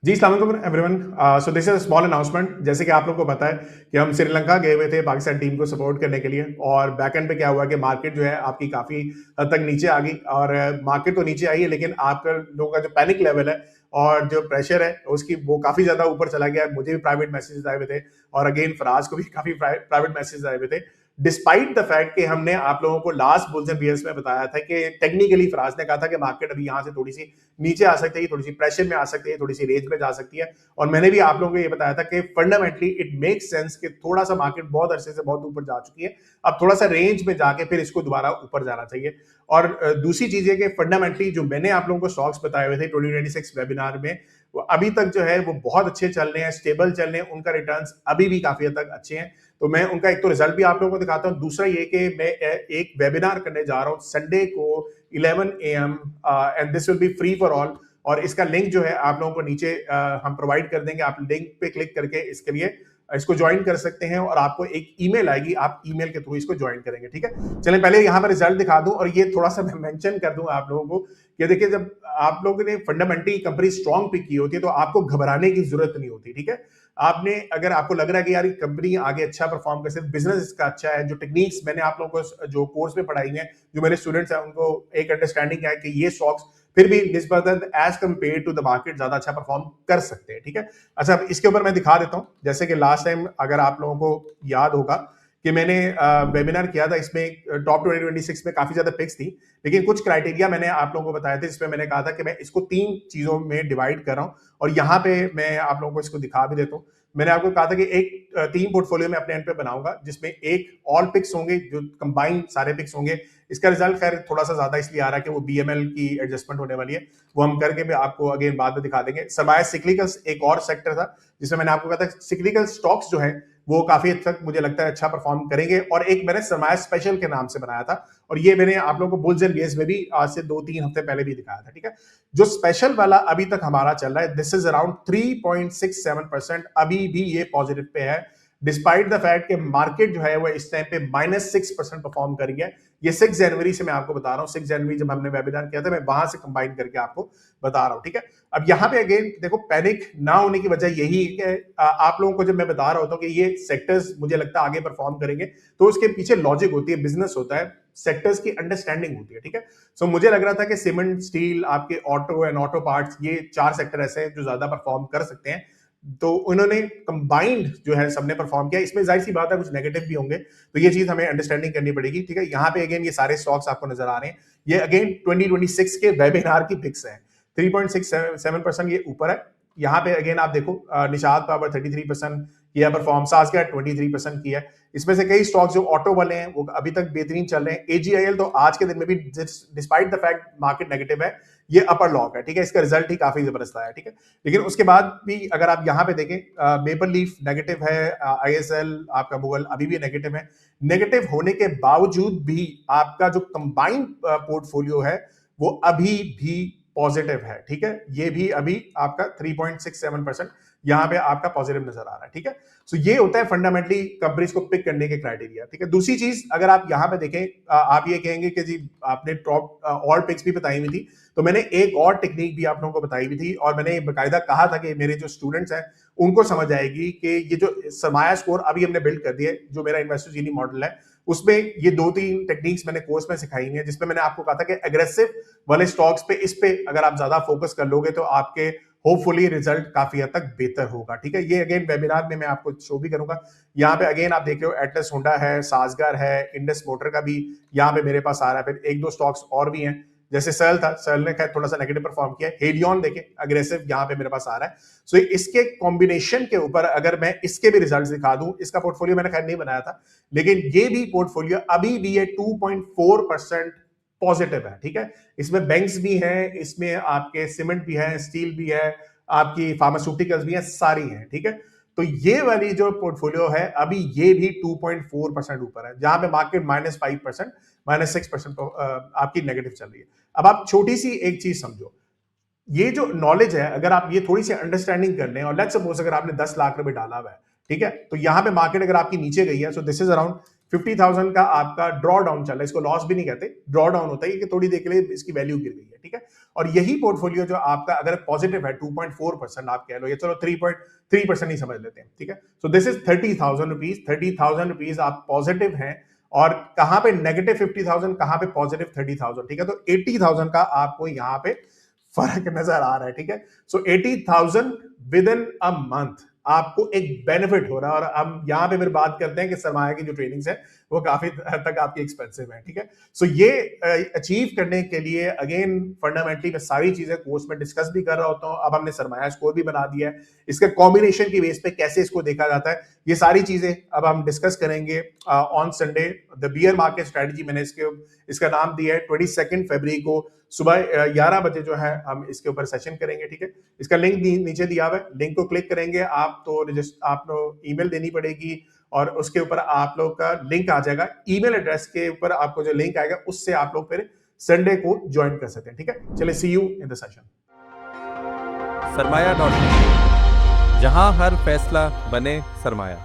जी, अस्सलाम वालेकुम everyone. So this is a small announcement. जैसे कि आप लोगों को पता है कि हम श्रीलंका गए हुए थे पाकिस्तान टीम को सपोर्ट करने के लिए, और बैक एंड पे क्या हुआ कि मार्केट जो है आपकी काफ़ी हद तक नीचे आ गई। और मार्केट तो नीचे आई है, लेकिन आपका लोगों का जो पैनिक लेवल है और जो प्रेशर है उसकी वो काफ़ी ज़्यादा ऊपर चला गया है। मुझे भी प्राइवेट मैसेजेस आए हुए थे, और अगेन फराज को भी काफ़ी प्राइवेट मैसेजेस आए हुए थे, डिस्पाइट द फैक्ट कि हमने आप लोगों को लास्ट बुल्स एंड बियर्स में बताया था कि टेक्निकली फराज ने कहा था कि मार्केट अभी यहाँ से थोड़ी सी नीचे आ सकती है, थोड़ी सी प्रेशर में आ सकती है, थोड़ी सी रेंज में जा सकती है। और मैंने भी आप लोगों को ये बताया था कि फंडामेंटली इट मेक्स सेंस कि थोड़ा सा मार्केट बहुत अरसे से बहुत ऊपर जा चुकी है, अब थोड़ा सा रेंज में जाके फिर इसको दोबारा ऊपर जाना चाहिए। और दूसरी चीज है कि फंडामेंटली जो मैंने आप लोगों को स्टॉक्स बताए हुए थे 2026 वेबिनार में, वो अभी तक जो है वो बहुत अच्छे चल रहे हैं, स्टेबल चल रहे हैं, उनका रिटर्न्स अभी भी काफी हद तक अच्छे हैं। तो मैं उनका एक तो रिजल्ट भी आप लोगों को दिखाता हूँ, दूसरा ये कि मैं एक वेबिनार करने जा रहा हूँ संडे को 11 AM, and this will be free for all. और इसका लिंक जो है आप लोगों को नीचे हम प्रोवाइड कर देंगे, आप लिंक पे क्लिक करके इसके लिए इसको ज्वाइन कर सकते हैं, और आपको एक ईमेल आएगी, आप ईमेल के थ्रू इसको ज्वाइन करेंगे। ठीक है, चलें पहले यहाँ पर रिजल्ट दिखा दूं, और ये थोड़ा सा मैं मेंशन कर दूं आप लोगों को कि देखिए, जब आप लोगों ने फंडामेंटली कंपनी स्ट्रांग पिक की होती है तो आपको घबराने की जरूरत नहीं होती। ठीक है, आपने अगर आपको लग रहा है कि यार कंपनी आगे अच्छा परफॉर्म कर सकती है, बिजनेस इसका अच्छा है, जो टेक्निक्स मैंने आप लोगों को जो कोर्स में पढ़ाई है, जो मेरे स्टूडेंट्स हैं उनको एक अंडरस्टैंडिंग है कि ये स्टॉक्स फिर भी निस्बतन as compared to the market ज्यादा अच्छा परफॉर्म कर सकते हैं। ठीक है, अच्छा अब इसके ऊपर मैं दिखा देता हूं। जैसे कि लास्ट टाइम अगर आप लोगों को याद होगा कि मैंने वेबिनार किया था, इसमें टॉप 2026 में काफी ज्यादा पिक्स थी, लेकिन कुछ क्राइटेरिया मैंने आप लोगों को बताए थे, जिसमें मैंने कहा था कि मैं इसको 3 चीजों में डिवाइड कर रहा हूं, और यहाँ पे मैं आप लोगों को इसको दिखा भी देता हूँ। मैंने आपको कहा था कि एक 3 पोर्टफोलियो में अपने एंड पे बनाऊंगा, जिसमें एक ऑल पिक्स होंगे, जो कंबाइंड सारे पिक्स होंगे। इसका रिजल्ट खैर थोड़ा सा ज्यादा इसलिए आ रहा है कि वो बीएमएल की एडजस्टमेंट होने वाली है, वो हम करके भी आपको अगेन बाद में दिखा देंगे। सरमाया सिक्लिकल्स एक और सेक्टर था जिसमें मैंने आपको कहा था सिक्लिकल स्टॉक्स जो है वो काफी हद तक मुझे लगता है अच्छा परफॉर्म करेंगे, और एक मैंने सरमाया स्पेशल के नाम से बनाया था, और ये मैंने आप लोगों को बुल्स एंड बियर्स में भी आज से 2-3 हफ्ते पहले भी दिखाया था। ठीक है, जो स्पेशल वाला अभी तक हमारा चल रहा है, दिस इज अराउंड 3.67%, अभी भी ये पॉजिटिव पे है, डिस्पाइट द फैक्ट कि मार्केट जो है वो इस टाइम पे -6% परफॉर्म कर रही है। ये 6 जनवरी से मैं आपको बता रहा हूँ, 6 जनवरी जब हमने वेबिनार किया था, मैं वहां से कंबाइन करके आपको बता रहा हूँ। ठीक है, अब यहाँ पे अगेन देखो, पैनिक ना होने की वजह यही है कि आप लोगों को जब मैं बता रहा होता हूँ कि ये सेक्टर्स मुझे लगता है आगे परफॉर्म करेंगे, तो उसके पीछे लॉजिक होती है, बिजनेस होता है, सेक्टर्स की अंडरस्टैंडिंग होती है। ठीक है, सो मुझे लग रहा था कि सीमेंट, स्टील, आपके ऑटो एंड ऑटो पार्ट्स, ये 4 सेक्टर ऐसे हैं जो ज्यादा परफॉर्म कर सकते हैं। तो उन्होंने कंबाइंड जो है सबने परफॉर्म किया। इसमें जाहिर सी बात है कुछ नेगेटिव भी होंगे, तो ये चीज हमें अंडरस्टैंडिंग करनी पड़ेगी। ठीक है, यहाँ पे अगेन ये सारे स्टॉक्स आपको नजर आ रहे हैं, ये अगेन 2026 के वेबिनार की पिक्स है। 3.67% ये ऊपर है। यहाँ पे अगेन आप देखो, निषाद पावर 33% किया परफॉर्म, सासकेर 23% किया। इसमें से कई स्टॉक्स जो ऑटो वाले हैं वो अभी तक बेहतरीन चल रहे हैं। एजीआईएल तो आज के दिन में भी despite the fact market negative है, ये अपर लॉक है। ठीक है, इसका रिजल्ट ही काफी जबरदस्त आया। ठीक है, लेकिन उसके बाद भी अगर आप यहाँ पे देखें, मेपल लीफ नेगेटिव है, आईएसएल आपका मुगल अभी भी नेगेटिव है। नेगेटिव होने के बावजूद भी आपका जो कंबाइंड पोर्टफोलियो है वो अभी भी पॉजिटिव है। ठीक है, ये भी अभी आपका 3.67% यहाँ पे आपका पॉजिटिव नजर आ रहा है। ठीक है, सो ये होता है फंडामेंटली कंपनीज को पिक करने के क्राइटेरिया। ठीक है, दूसरी चीज अगर आप यहाँ पे देखें, आप ये कहेंगे कि जी आपने टॉप और पिक्स भी बताई हुई थी, तो मैंने एक और टेक्निक भी आप लोगों को बताई हुई थी, और मैंने बकायदा कहा था कि मेरे जो स्टूडेंट्स हैं उनको समझ आएगी कि ये जो सरमाया स्कोर अभी हमने बिल्ड कर दिया है, जो मेरा इन्वेस्टर जीनी मॉडल है, उसमें ये 2-3 टेक्निक्स मैंने कोर्स में सिखाई है, जिसमें मैंने आपको कहा था कि एग्रेसिव वाले स्टॉक्स पे, इस पे अगर आप ज्यादा फोकस कर लोगे तो आपके होपफुली रिजल्ट काफी हद तक बेहतर होगा। ठीक है, ये अगेन वेबिनार में मैं आपको शो भी करूंगा। यहाँ पे अगेन आप देख रहे हो, एटलस होंडा है, साजगार है, इंडस मोटर का भी यहाँ पे मेरे पास आ रहा है, फिर 1-2 स्टॉक्स और भी हैं, जैसे सल था, सल ने खैर थोड़ा सा नेगेटिव परफॉर्म किया। हेलियन देखें अग्रेसिव यहाँ पे मेरे पास आ रहा है। सो इसके कॉम्बिनेशन के ऊपर अगर मैं इसके भी रिजल्ट दिखा दूं, इसका पोर्टफोलियो मैंने खैर नहीं बनाया था, लेकिन ये भी पोर्टफोलियो अभी भी ये 2.4% पॉजिटिव है। ठीक है, इसमें बैंक्स भी हैं, इसमें आपके सीमेंट भी है, स्टील भी है, आपकी फार्मास्यूटिकल्स भी है, सारी हैं। ठीक है, तो ये वाली जो पोर्टफोलियो है अभी ये भी 2.4% ऊपर है, जहां पे मार्केट -5%, -6% आपकी नेगेटिव चल रही है। अब आप छोटी सी एक चीज समझो, ये जो नॉलेज है अगर आप ये थोड़ी सी अंडरस्टैंडिंग कर लें, और लेट्स सपोज अगर आपने 10 लाख रुपए डाला हुआ है, ठीक है, तो यहां पे मार्केट अगर आपकी नीचे गई है, सो दिस इज अराउंड 50,000 का आपका ड्रॉ डाउन चल रहा है, इसको लॉस भी नहीं कहते, ड्रॉ डाउन होता है कि थोड़ी देर के लिए इसकी वैल्यू गिर गई है, ठीक है। और यही पोर्टफोलियो जो आपका अगर पॉजिटिव है 2.4% आप कह लो, या चलो 3.3% ही समझ लेते हैं, ठीक है। So this is 30,000 rupees, 30,000 rupees आप पॉजिटिव हैं, और कहां पे नेगेटिव 50,000, कहां पे पॉजिटिव 30,000, ठीक है। तो 80,000 का आपको यहां पे फर्क नजर आ रहा है, ठीक है। सो 80,000 विद इन अ मंथ आपको एक बेनिफिट हो रहा है। और हम यहां पे फिर बात करते हैं कि सरमाया की जो ट्रेनिंग्स है वो काफी हद तक आपकी एक्सपेंसिव है, ठीक है। सो ये अचीव करने के लिए अगेन फंडामेंटली मैं सारी चीजें कोर्स में डिस्कस भी कर रहा होता हूं। अब हमने सरमाया स्कोर भी बना दिया है, इसका कॉम्बिनेशन की बेस पे कैसे इसको देखा जाता है, ये सारी चीजें अब हम डिस्कस करेंगे on Sunday. The beer market strategy मैंने इसका नाम दिया है। 22 फरवरी को सुबह 11 बजे जो है हम इसके ऊपर सेशन करेंगे, ठीक है। इसका लिंक नीचे दिया हुआ है, लिंक को क्लिक करेंगे आप तो आप लोग ईमेल देनी पड़ेगी और उसके ऊपर आप लोग का लिंक आ जाएगा। ईमेल एड्रेस के ऊपर आपको जो लिंक आएगा उससे आप लोग फिर संडे को ज्वाइन कर सकते हैं, ठीक है। चलिए, सी यू इन द सेशन। सरमाया.com, जहां हर फैसला बने सरमाया।